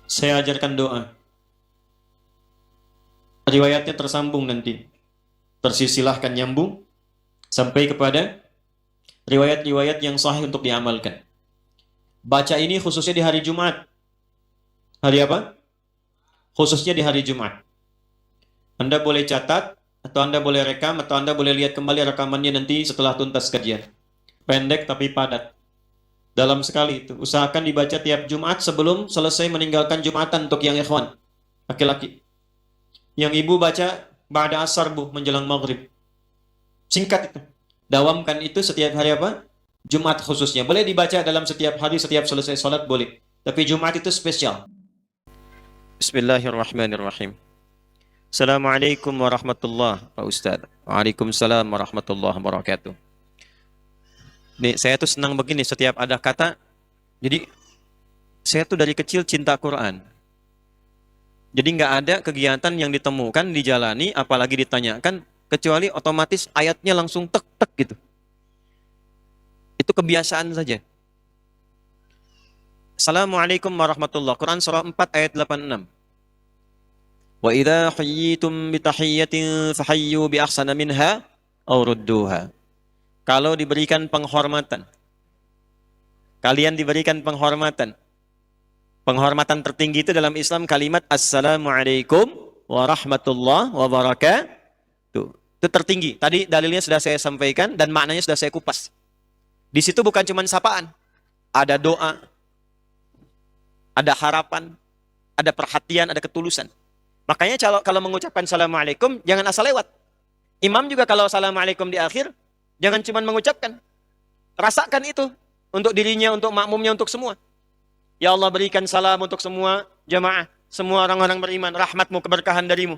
Saya ajarkan doa. Riwayatnya tersambung nanti. Tersilsilahkan nyambung sampai kepada riwayat-riwayat yang sahih untuk diamalkan. Baca ini khususnya di hari Jumat. Hari apa? Khususnya di hari Jumat. Anda boleh catat, atau Anda boleh rekam, atau Anda boleh lihat kembali rekamannya nanti setelah tuntas kajian. Pendek tapi padat. Dalam sekali itu. Usahakan dibaca tiap Jumat sebelum selesai meninggalkan Jumatan untuk yang ikhwan. Laki-laki. Yang ibu baca ba'da asar bu, menjelang maghrib. Singkat itu. Dawamkan itu setiap hari apa? Jumat khususnya. Boleh dibaca dalam setiap hari, setiap selesai sholat boleh. Tapi Jumat itu spesial. Bismillahirrahmanirrahim. Assalamualaikum warahmatullahi wabarakatuh, Pak Ustaz. Waalaikumsalam warahmatullahi wabarakatuh. Nih, saya tuh senang begini setiap ada kata. Jadi, saya tuh dari kecil cinta Quran. Jadi nggak ada kegiatan yang ditemukan, dijalani, apalagi ditanyakan, kecuali otomatis ayatnya langsung tek-tek gitu. Itu kebiasaan saja. Assalamualaikum warahmatullahi wabarakatuh. Quran surah 4 ayat 86. Wa idza hayyitum bi tahiyyatin fahayyu bi ahsana minha aw rudduha. Kalau diberikan penghormatan, kalian diberikan penghormatan. Penghormatan tertinggi itu dalam Islam kalimat Assalamualaikum warahmatullahi wabarakatuh. Itu tertinggi. Tadi dalilnya sudah saya sampaikan dan maknanya sudah saya kupas. Di situ bukan cuma sapaan. Ada doa, ada harapan, ada perhatian, ada ketulusan. Makanya kalau mengucapkan Assalamualaikum, jangan asal lewat. Imam juga kalau Assalamualaikum di akhir, jangan cuma mengucapkan. Rasakan itu. Untuk dirinya, untuk makmumnya, untuk semua. Ya Allah berikan salam untuk semua jamaah. Semua orang-orang beriman. Rahmatmu, keberkahan darimu.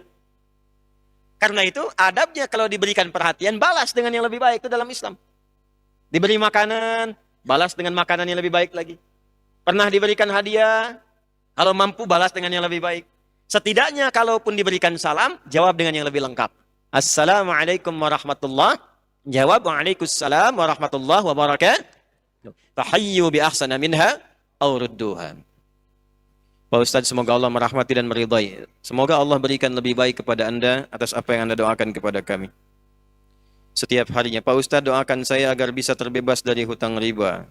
Karena itu adabnya kalau diberikan perhatian, balas dengan yang lebih baik. Itu dalam Islam. Diberi makanan, balas dengan makanan yang lebih baik lagi. Pernah diberikan hadiah, kalau mampu balas dengan yang lebih baik. Setidaknya kalaupun diberikan salam, jawab dengan yang lebih lengkap. Assalamualaikum warahmatullahi wabarakatuh. Jawab waalaikumsalam warahmatullahi wabarakatuh. Fahayyu bi ahsana minha aw rudduha. Pak Ustaz, semoga Allah merahmati dan meridai. Semoga Allah berikan lebih baik kepada Anda atas apa yang Anda doakan kepada kami. Setiap harinya, Pak Ustaz doakan saya agar bisa terbebas dari hutang riba.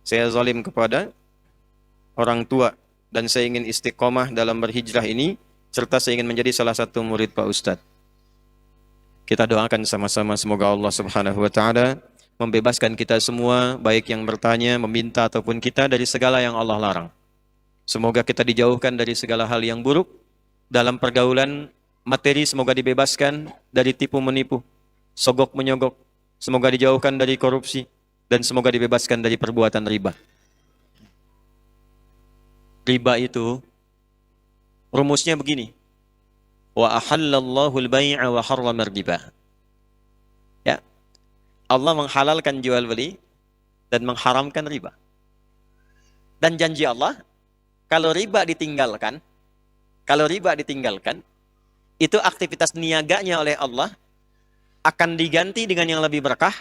Saya zalim kepada orang tua dan saya ingin istiqomah dalam berhijrah ini, serta saya ingin menjadi salah satu murid Pak Ustaz. Kita doakan sama-sama semoga Allah Subhanahu wa taala membebaskan kita semua, baik yang bertanya, meminta ataupun kita dari segala yang Allah larang. Semoga kita dijauhkan dari segala hal yang buruk dalam pergaulan materi, semoga dibebaskan dari tipu menipu, sogok menyogok, semoga dijauhkan dari korupsi dan semoga dibebaskan dari perbuatan riba. Riba itu rumusnya begini. Wa ahallallahu al-bai'a wa harrama riba. Ya. Allah menghalalkan jual beli dan mengharamkan riba. Dan janji Allah, kalau riba ditinggalkan, itu aktivitas niaganya oleh Allah akan diganti dengan yang lebih berkah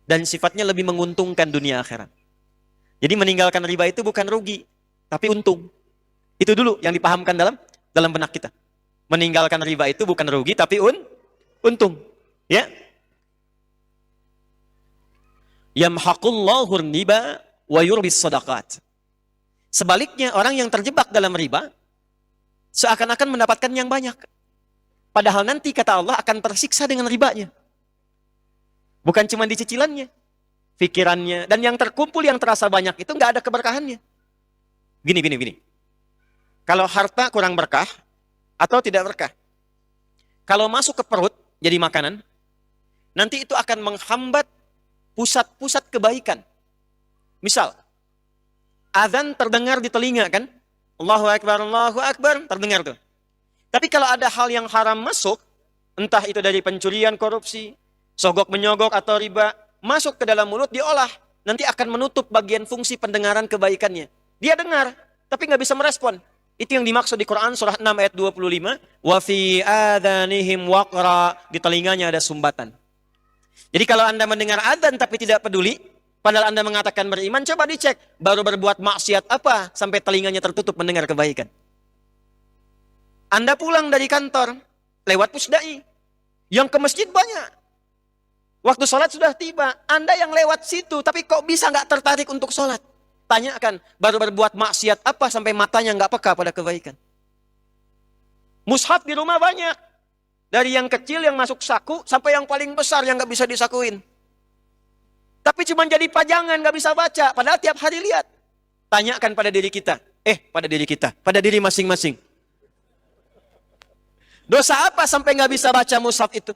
dan sifatnya lebih menguntungkan dunia akhirat. Jadi meninggalkan riba itu bukan rugi, tapi untung. Itu dulu yang dipahamkan dalam benak kita. Meninggalkan riba itu bukan rugi, tapi untung. Ya. Yamhaqullahu riba wa yurbis sadaqat. Sebaliknya, orang yang terjebak dalam riba seakan-akan mendapatkan yang banyak. Padahal nanti kata Allah akan tersiksa dengan ribanya. Bukan cuma di cicilannya, pikirannya, dan yang terkumpul yang terasa banyak itu nggak ada keberkahannya. Gini. Kalau harta kurang berkah atau tidak berkah, kalau masuk ke perut jadi makanan, nanti itu akan menghambat pusat-pusat kebaikan. Misal, azan terdengar di telinga kan? Allahu Akbar, terdengar tuh. Tapi kalau ada hal yang haram masuk, entah itu dari pencurian, korupsi, sogok menyogok atau riba, masuk ke dalam mulut diolah, nanti akan menutup bagian fungsi pendengaran kebaikannya. Dia dengar, tapi nggak bisa merespon. Itu yang dimaksud di Quran surah 6 ayat 25, wa fi adhanihim waqra, di telinganya ada sumbatan. Jadi kalau Anda mendengar adzan tapi tidak peduli, Padahal Anda mengatakan beriman, coba dicek. Baru berbuat maksiat apa sampai telinganya tertutup mendengar kebaikan. Anda pulang dari kantor, lewat pusdai. Yang ke masjid banyak. Waktu sholat sudah tiba. Anda yang lewat situ, tapi kok bisa nggak tertarik untuk sholat? Tanyakan, baru berbuat maksiat apa sampai matanya nggak peka pada kebaikan. Mushaf di rumah banyak. Dari yang kecil yang masuk saku, sampai yang paling besar yang nggak bisa disakuin. Tapi cuma jadi pajangan, nggak bisa baca. Padahal tiap hari lihat. Tanyakan pada diri kita. Pada diri masing-masing. Dosa apa sampai nggak bisa baca mushaf itu?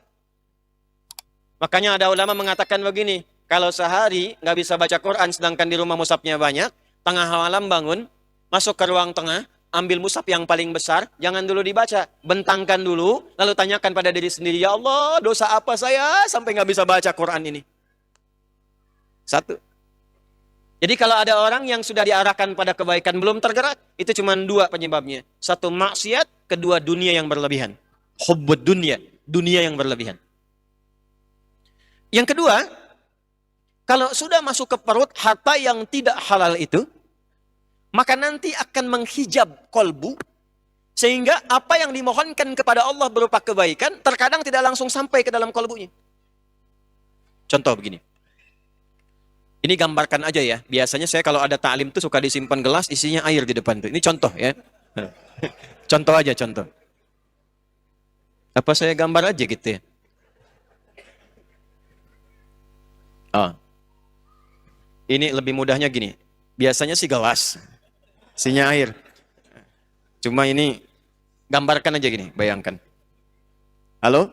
Makanya ada ulama mengatakan begini. Kalau sehari nggak bisa baca Quran, sedangkan di rumah mushafnya banyak, tengah malam bangun, masuk ke ruang tengah, ambil mushaf yang paling besar, jangan dulu dibaca. Bentangkan dulu, lalu tanyakan pada diri sendiri, ya Allah, dosa apa saya sampai nggak bisa baca Quran ini? Satu. Jadi kalau ada orang yang sudah diarahkan pada kebaikan belum tergerak, itu cuma dua penyebabnya. Satu maksiat, kedua dunia yang berlebihan. Hubbud dunia, dunia yang berlebihan. Yang kedua, kalau sudah masuk ke perut harta yang tidak halal itu, maka nanti akan menghijab kolbu, sehingga apa yang dimohonkan kepada Allah berupa kebaikan, terkadang tidak langsung sampai ke dalam kolbunya. Contoh begini. Ini gambarkan aja ya. Biasanya saya kalau ada ta'lim tuh suka disimpan gelas isinya air di depan tuh. Ini contoh ya. Contoh aja contoh. Apa saya gambar aja gitu ya? Ini lebih mudahnya gini. Biasanya sih gelas. Isinya air. Cuma ini gambarkan aja gini, bayangkan. Halo?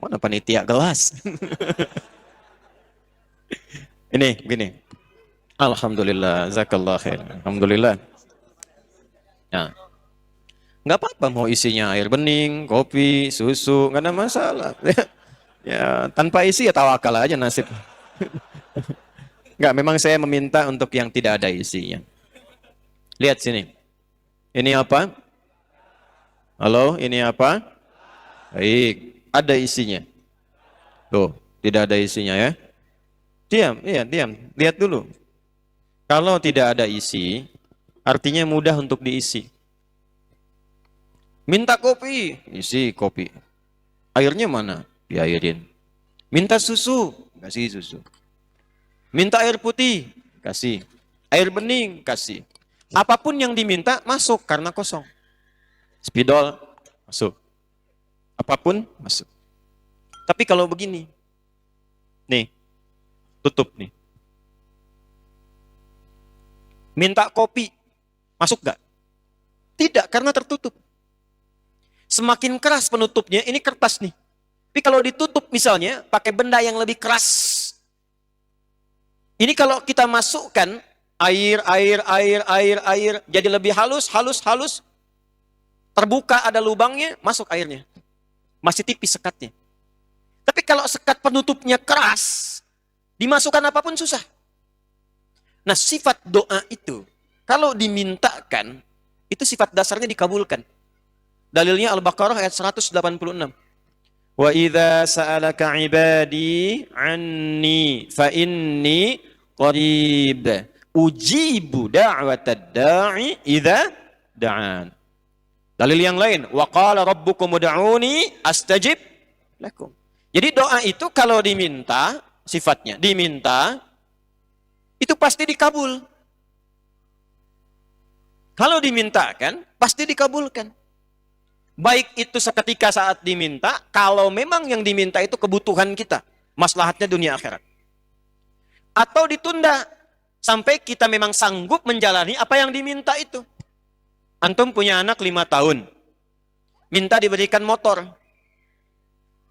Mana panitia gelas? Ini, begini. Alhamdulillah, zakallah khair. Alhamdulillah. Nah, nggak apa-apa mau isinya air bening, kopi, susu, nggak ada masalah. Ya, tanpa isi ya tawakal aja nasib. Nggak, memang saya meminta untuk yang tidak ada isinya. Lihat sini. Ini apa? Halo, ini apa? Baik, ada isinya. Tuh, tidak ada isinya ya. Diam, iya, diam. Lihat dulu. Kalau tidak ada isi, artinya mudah untuk diisi. Minta kopi, isi kopi. Airnya mana? Diairin. Minta susu, kasih susu. Minta air putih, kasih. Air bening, kasih. Apapun yang diminta, masuk karena kosong. Spidol, masuk. Apapun, masuk. Tapi kalau begini, nih, tutup nih. Minta kopi, masuk gak? Tidak, karena tertutup. Semakin keras penutupnya, ini kertas nih. Tapi kalau ditutup misalnya, pakai benda yang lebih keras. Ini kalau kita masukkan air, jadi lebih halus, terbuka ada lubangnya, masuk airnya. Masih tipis sekatnya. Tapi kalau sekat penutupnya keras, dimasukkan apapun susah. Nah, sifat doa itu, kalau dimintakan, itu sifat dasarnya dikabulkan. Dalilnya Al-Baqarah ayat 186. Wa idza sa'alaka 'ibadi 'anni fa inni qarib ujibu da'watad da'i idza da'an. Dalil yang lain, wa qala rabbukum ud'uni astajib lakum. Jadi doa itu kalau diminta, sifatnya diminta, itu pasti dikabul. Kalau dimintakan, pasti dikabulkan. Baik itu seketika saat diminta, kalau memang yang diminta itu kebutuhan kita, maslahatnya dunia akhirat. Atau ditunda, sampai kita memang sanggup menjalani apa yang diminta itu. Antum punya anak 5 tahun, minta diberikan motor.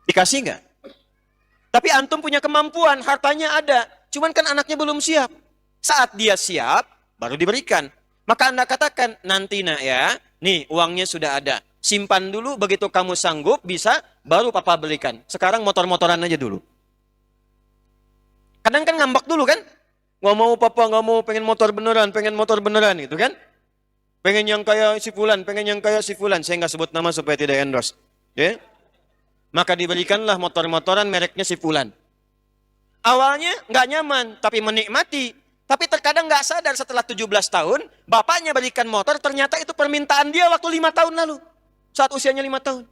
Dikasih nggak? Tapi antum punya kemampuan, hartanya ada. Cuman kan anaknya belum siap. Saat dia siap, baru diberikan. Maka Anda katakan, nanti nak ya, nih uangnya sudah ada. Simpan dulu, begitu kamu sanggup, bisa, baru papa belikan. Sekarang motor-motoran aja dulu. Kadang kan ngambek dulu kan? Nggak mau papa, nggak mau, pengen motor beneran gitu kan? Pengen yang kayak si fulan, Saya nggak sebut nama supaya tidak endorse. Ya? Maka diberikanlah motor-motoran mereknya si fulan. Awalnya nggak nyaman, tapi menikmati. Tapi terkadang nggak sadar setelah 17 tahun, bapaknya belikan motor, ternyata itu permintaan dia waktu 5 tahun lalu. Saat usianya 5 tahun.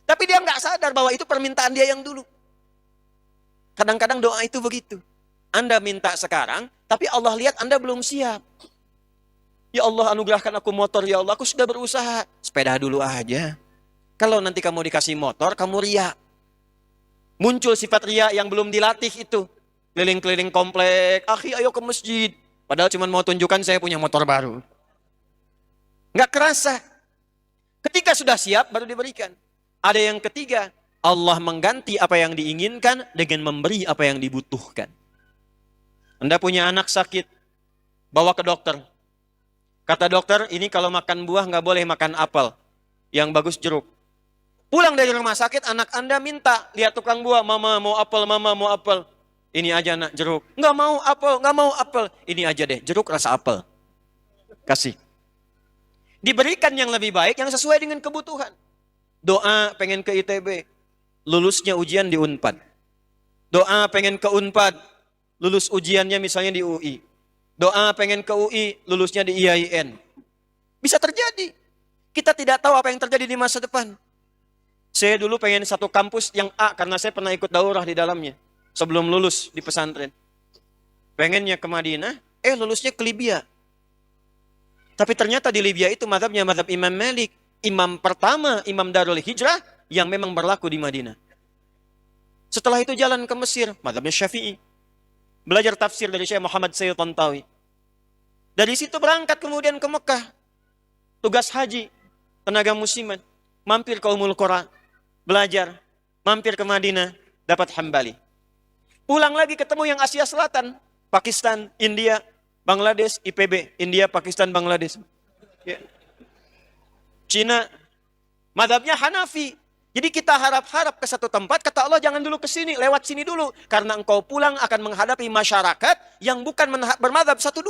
Tapi dia nggak sadar bahwa itu permintaan dia yang dulu. Kadang-kadang doa itu begitu. Anda minta sekarang, tapi Allah lihat Anda belum siap. Ya Allah, anugerahkan aku motor, ya Allah, aku sudah berusaha. Sepeda dulu aja. Kalau nanti kamu dikasih motor, kamu riak. Muncul sifat riak yang belum dilatih itu. Keliling-keliling komplek, akhi ayo ke masjid. Padahal cuma mau tunjukkan saya punya motor baru. Nggak kerasa. Ketika sudah siap, baru diberikan. Ada yang ketiga, Allah mengganti apa yang diinginkan dengan memberi apa yang dibutuhkan. Anda punya anak sakit, bawa ke dokter. Kata dokter, ini kalau makan buah nggak boleh makan apel. Yang bagus jeruk. Pulang dari rumah sakit, anak Anda minta, lihat tukang buah, mama mau apel, mama mau apel. Ini aja nak, jeruk. Nggak mau apel, nggak mau apel. Ini aja deh, jeruk rasa apel. Kasih. Diberikan yang lebih baik, yang sesuai dengan kebutuhan. Doa pengen ke ITB, lulusnya ujian di Unpad. Doa pengen ke Unpad, lulus ujiannya misalnya di UI. Doa pengen ke UI, lulusnya di IAIN. Bisa terjadi. Kita tidak tahu apa yang terjadi di masa depan. Saya dulu pengen satu kampus yang A, karena saya pernah ikut daurah di dalamnya. Sebelum lulus di pesantren. Pengennya ke Madinah, lulusnya ke Libya. Tapi ternyata di Libya itu mazhabnya mazhab Imam Malik. Imam pertama, Imam Darul Hijrah, yang memang berlaku di Madinah. Setelah itu jalan ke Mesir, mazhabnya Syafi'i. Belajar tafsir dari Syekh Muhammad Sayyid Tantawi. Dari situ berangkat kemudian ke Mekah. Tugas haji, tenaga musiman. Mampir ke Ummul Qura, belajar. Mampir ke Madinah, dapat Hambali. Pulang lagi ketemu yang Asia Selatan. Pakistan, India, Bangladesh, IPB. India, Pakistan, Bangladesh. Ya. Cina, mazhabnya Hanafi. Jadi kita harap-harap ke satu tempat, kata Allah jangan dulu ke sini, lewat sini dulu. Karena engkau pulang akan menghadapi masyarakat yang bukan bermazhab 1-2.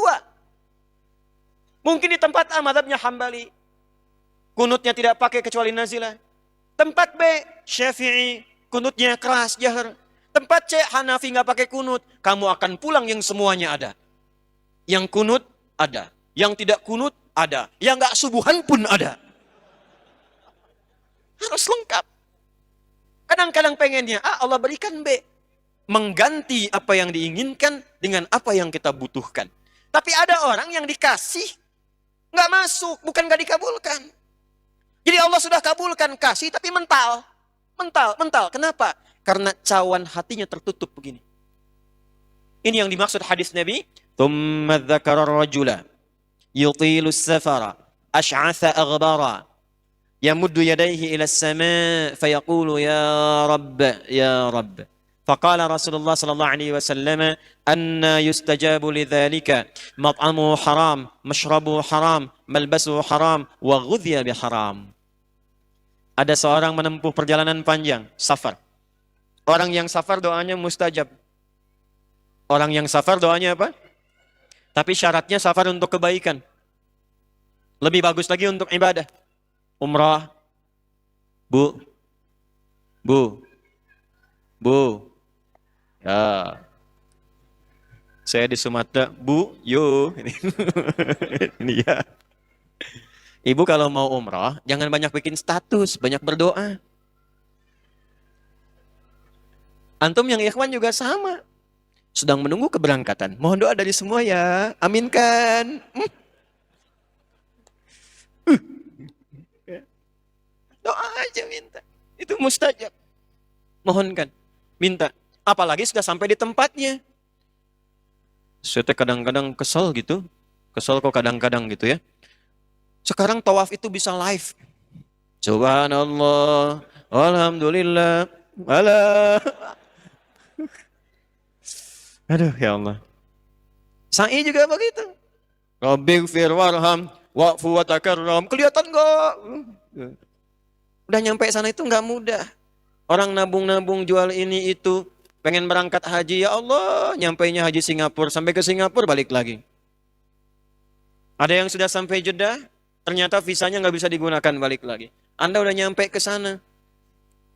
Mungkin di tempat A mazhabnya Hambali. Kunutnya tidak pakai kecuali nazilah. Tempat B, Syafi'i, kunutnya keras, jahar. Tempat C, Hanafi nggak pakai kunut. Kamu akan pulang yang semuanya ada. Yang kunut ada. Yang tidak kunut ada. Yang nggak subuhan pun ada. Harus lengkap. Kadang-kadang pengennya A, Allah berikan B. Mengganti apa yang diinginkan dengan apa yang kita butuhkan. Tapi ada orang yang dikasih, nggak masuk, bukan nggak dikabulkan. Jadi Allah sudah kabulkan, kasih, tapi mental. Mental. Kenapa? Karena cawan hatinya tertutup begini. Ini yang dimaksud hadis Nabi. Thumma dzakara ar-rajula yutilu as-safara ash'atha aghbara yamuddu yadayhi ila as-sama' fayaqulu ya Rabb. Faqala Rasulullah sallallahu alaihi wasallam anna yustajabu lidzalika mat'amu haram, mashrabu haram, malbasu haram, wa ghudhiya biharam. Ada seorang menempuh perjalanan panjang, safar. Orang yang safar doanya mustajab. Orang yang safar doanya apa? Tapi syaratnya safar untuk kebaikan. Lebih bagus lagi untuk ibadah. Umrah. Bu. Ya. Saya di Sumatera, Bu, yo. Ini ya. Ibu kalau mau umrah, jangan banyak bikin status, banyak berdoa. Antum yang ikhwan juga sama. Sedang menunggu keberangkatan. Mohon doa dari semua ya. Aminkan. Doa aja minta. Itu mustajab. Mohonkan. Minta. Apalagi sudah sampai di tempatnya. Saya kadang-kadang kesel gitu. Kesel kok kadang-kadang gitu ya. Sekarang tawaf itu bisa live. Subhanallah. Alhamdulillah. Allah. Aduh ya Allah. Sa'i juga begitu. Rabbighfir warham wa'fu wa takarram. Kelihatan enggak? Udah nyampe sana itu enggak mudah. Orang nabung-nabung jual ini itu, pengen berangkat haji, ya Allah, nyampainya haji Singapura, sampai ke Singapura balik lagi. Ada yang sudah sampai Jeddah, ternyata visanya nggak bisa digunakan, balik lagi. Anda udah nyampe ke sana,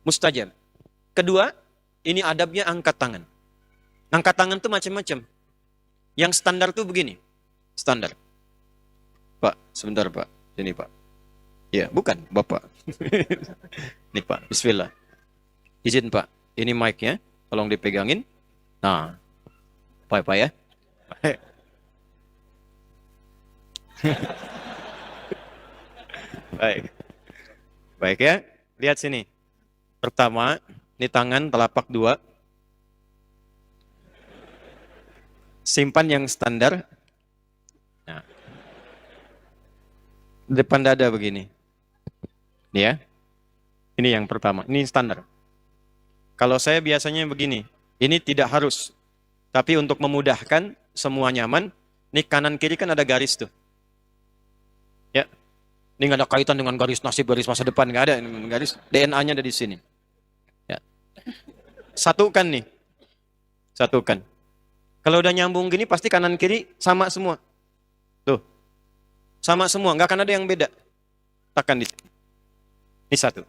mustajab. Kedua, ini adabnya angkat tangan. Angkat tangan tuh macam-macam. Yang standar tuh begini. Standar. Pak, sebentar Pak. Sini Pak. Ya, bukan Bapak. Nih Pak, bismillah. Izin Pak, ini mic-nya. Tolong dipegangin. Nah, Pak ya. Baik. Baik ya. Lihat sini. Pertama, ini tangan telapak 2. Simpan yang standar. Nah. Depan dada begini. Ini ya. Ini yang pertama. Ini standar. Kalau saya biasanya begini. Ini tidak harus. Tapi untuk memudahkan, semua nyaman. Ini kanan kiri kan ada garis tuh. Ya. Ini nggak ada kaitan dengan garis nasib, garis masa depan. Nggak ada. Garis DNA-nya ada di sini. Ya. Satukan nih. Satukan. Kalau udah nyambung gini, pasti kanan kiri sama semua. Tuh. Sama semua. Nggak akan ada yang beda. Tekan di sini. Ini satu.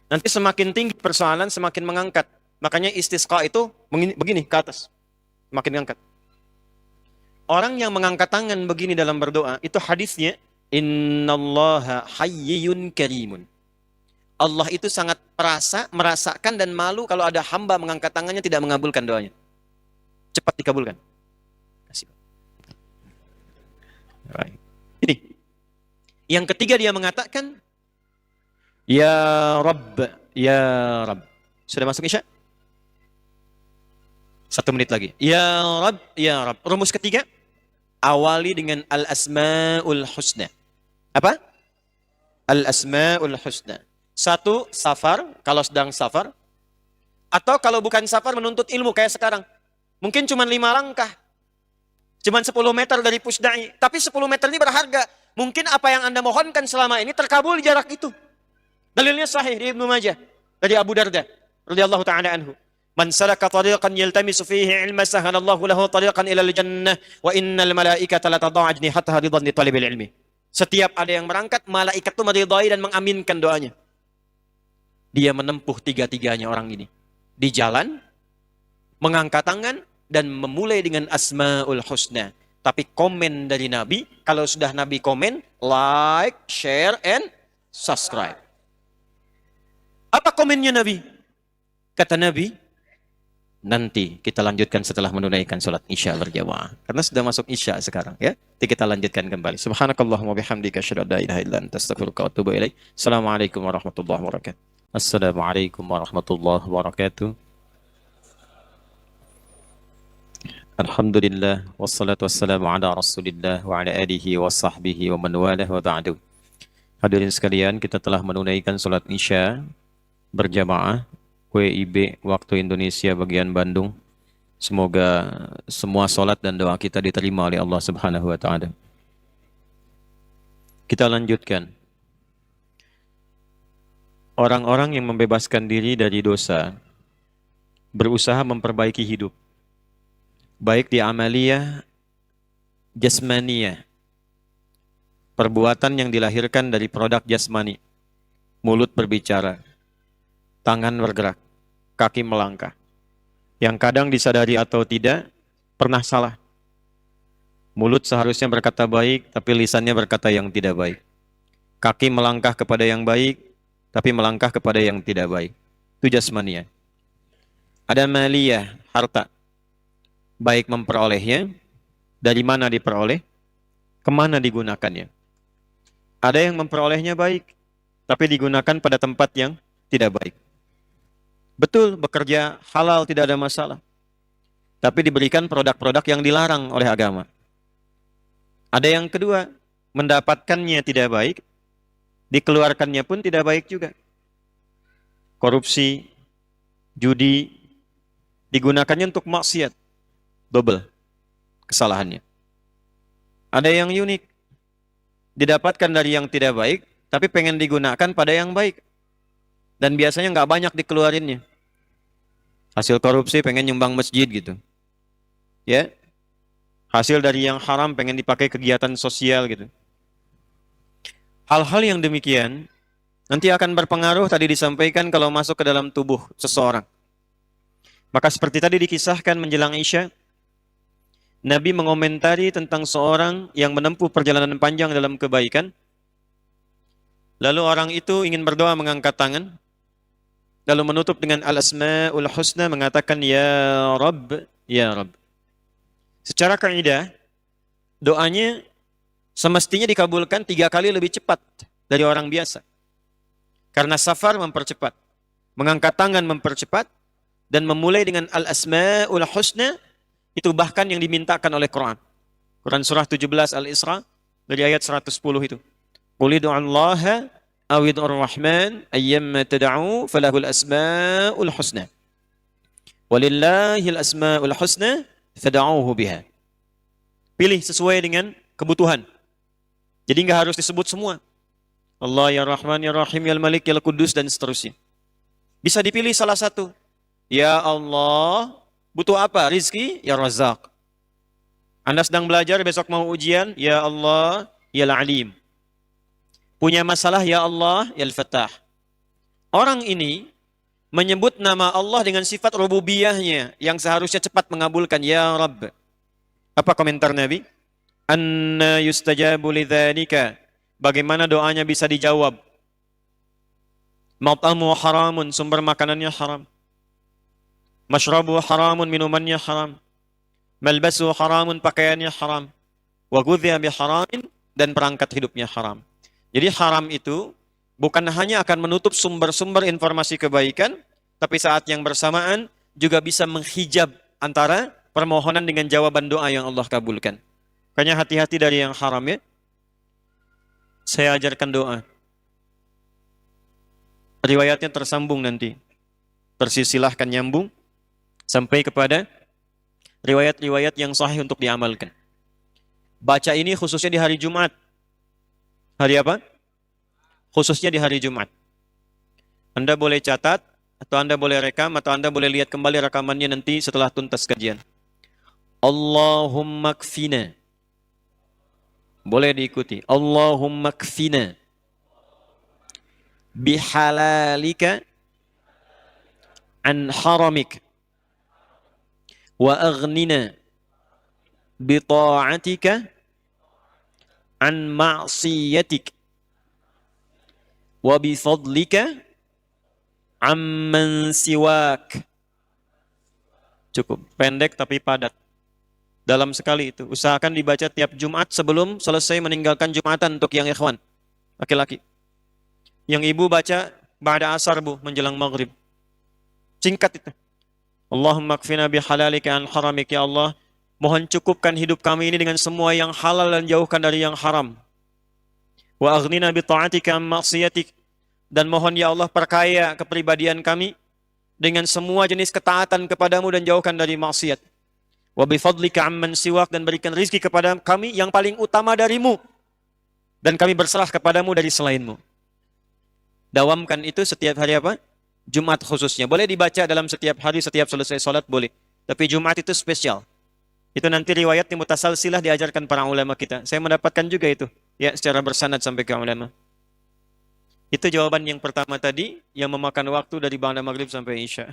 Nanti semakin tinggi persoalan, semakin mengangkat. Makanya istisqa itu begini ke atas. Makin mengangkat. Orang yang mengangkat tangan begini dalam berdoa, itu hadisnya, innallaha hayyun karimun. Allah itu sangat merasakan dan malu kalau ada hamba mengangkat tangannya tidak mengabulkan doanya. Cepat dikabulkan. Kasih. Ini. Yang ketiga dia mengatakan, Ya Rabb, Ya Rabb. Sudah masuk Isya? 1 menit lagi. Ya Rabb, Ya Rabb. Rumus ketiga, awali dengan Al-Asma'ul Husna. Apa? Al-Asma'ul Husna. 1, safar, kalau sedang safar. Atau kalau bukan safar, menuntut ilmu kayak sekarang. Mungkin cuma 5 langkah. Cuma 10 meter dari Pusdai. Tapi 10 meter ini berharga. Mungkin apa yang Anda mohonkan selama ini terkabul di jarak itu. Dalilnya sahih di Ibnu Majah dari Abu Darda radhiyallahu taala anhu. Man salaka tariqan yaltamisu fihi ilma sahalallahu lahu tariqan ila al-jannah wa innal malaikata la tad'u ajnihataha ridan li talibil ilmi. Setiap ada yang berangkat, malaikat itu meridai dan mengaminkan doanya. Dia menempuh tiga-tiganya orang ini. Di jalan, mengangkat tangan dan memulai dengan Asmaul Husna. Tapi komen dari Nabi, kalau sudah Nabi komen, like, share and subscribe. Apa komennya Nabi? Kata Nabi, nanti kita lanjutkan setelah menunaikan sholat Isya berjamaah. Karena sudah masuk Isya sekarang ya. Nanti kita lanjutkan kembali. Subhanakallahumma bihamdika asyhadu an la ilaha illa anta astaghfiruka wa atubu ilaik. Assalamualaikum warahmatullahi wabarakatuh. Assalamualaikum warahmatullahi wabarakatuh. Alhamdulillah wassalatu wassalamu ala Rasulillah wa ala alihi wa sahbihi wa man walah wa ba'du. Hadirin sekalian, kita telah menunaikan sholat Isya berjamaah WIB waktu Indonesia bagian Bandung. Semoga semua sholat dan doa kita diterima oleh Allah Subhanahu wa taala. Kita lanjutkan. Orang-orang yang membebaskan diri dari dosa berusaha memperbaiki hidup. Baik di amaliyah jasmaniyah. Perbuatan yang dilahirkan dari produk jasmani. Mulut berbicara, tangan bergerak, kaki melangkah. Yang kadang disadari atau tidak, pernah salah. Mulut seharusnya berkata baik, tapi lisannya berkata yang tidak baik. Kaki melangkah kepada yang baik, tapi melangkah kepada yang tidak baik. Itu jasmania. Ada maliyah, harta. Baik memperolehnya, dari mana diperoleh, kemana digunakannya. Ada yang memperolehnya baik, tapi digunakan pada tempat yang tidak baik. Betul, bekerja halal tidak ada masalah. Tapi diberikan produk-produk yang dilarang oleh agama. Ada yang kedua, mendapatkannya tidak baik, dikeluarkannya pun tidak baik juga. Korupsi, judi, digunakannya untuk maksiat. Double kesalahannya. Ada yang unik, didapatkan dari yang tidak baik, tapi pengen digunakan pada yang baik. Dan biasanya nggak banyak dikeluarinnya. Hasil korupsi pengen nyumbang masjid gitu. Ya. Hasil dari yang haram pengen dipakai kegiatan sosial gitu. Hal-hal yang demikian nanti akan berpengaruh tadi disampaikan kalau masuk ke dalam tubuh seseorang. Maka seperti tadi dikisahkan menjelang Isya, Nabi mengomentari tentang seorang yang menempuh perjalanan panjang dalam kebaikan. Lalu orang itu ingin berdoa mengangkat tangan, lalu menutup dengan al-asma'ul husna, mengatakan ya Rabb, ya Rabb. Secara kaidah, doanya semestinya dikabulkan 3 kali lebih cepat dari orang biasa. Karena safar mempercepat, mengangkat tangan mempercepat, dan memulai dengan al-asma'ul husna, itu bahkan yang dimintakan oleh Quran. Quran surah 17 Al-Isra, dari ayat 110 itu. Qul ud'ullaha aw ud'ur rahman ayyamma tad'u falahul asma'ul husna. Walillahil asma'ul husna fad'uhu biha. Pilih sesuai dengan kebutuhan. Jadi enggak harus disebut semua. Allah ya Rahman ya Rahim ya Malik ya Qudus dan seterusnya. Bisa dipilih salah satu. Ya Allah, butuh apa? Rizki? Ya Razak. Anda sedang belajar, besok mau ujian? Ya Allah, ya Alim. Punya masalah? Ya Allah, ya Al-Fattah. Orang ini menyebut nama Allah dengan sifat rububiyahnya yang seharusnya cepat mengabulkan. Ya Rabb. Apa komentar Nabi? Anna yustajabu lidzalika. Bagaimana doanya bisa dijawab? Mat'amu haramun, sumber makanannya haram. Mashrabu haramun, minumannya haram. Malbasu haramun, pakaiannya haram. Wa ghudhiya bi haramin, dan perangkat hidupnya haram. Jadi haram itu bukan hanya akan menutup sumber-sumber informasi kebaikan, tapi saat yang bersamaan juga bisa menghijab antara permohonan dengan jawaban doa yang Allah kabulkan. Makanya hati-hati dari yang haram ya. Saya ajarkan doa. Riwayatnya tersambung nanti. Tersilsilahkan nyambung sampai kepada riwayat-riwayat yang sahih untuk diamalkan. Baca ini khususnya di hari Jumat. Hari apa? Khususnya di hari Jumat. Anda boleh catat, atau Anda boleh rekam, atau Anda boleh lihat kembali rekamannya nanti setelah tuntas kajian. Allahumma kfina. Boleh diikuti. Allahumma kfina bihalalika an haramik wa aghnina bita'atika an ma'siyatik wa bifadlika amman siwak. Cukup pendek tapi padat. Dalam sekali itu. Usahakan dibaca tiap Jumat sebelum selesai meninggalkan Jumatan untuk yang ikhwan. Laki-laki. Yang ibu baca ba'da asar bu, menjelang maghrib. Singkat itu. Allahumma kfina bihalalika an haramik. Ya Allah, mohon cukupkan hidup kami ini dengan semua yang halal dan jauhkan dari yang haram. Wa aghnina bi ta'atika an maksiatik. Dan mohon ya Allah perkaya kepribadian kami dengan semua jenis ketaatan kepadamu dan jauhkan dari maksiat. Wa bi fadlika amman siwak, dan berikan rizki kepada kami yang paling utama darimu. Dan kami berserah kepadamu dari selainmu. Dawamkan itu setiap hari apa? Jumat khususnya. Boleh dibaca dalam setiap hari, setiap selesai sholat boleh. Tapi Jumat itu spesial. Itu nanti riwayat yang mutasalsilah diajarkan para ulama kita. Saya mendapatkan juga itu. Ya, secara bersanad sampai ke ulama. Itu jawaban yang pertama tadi, yang memakan waktu dari ba'da maghrib sampai isya.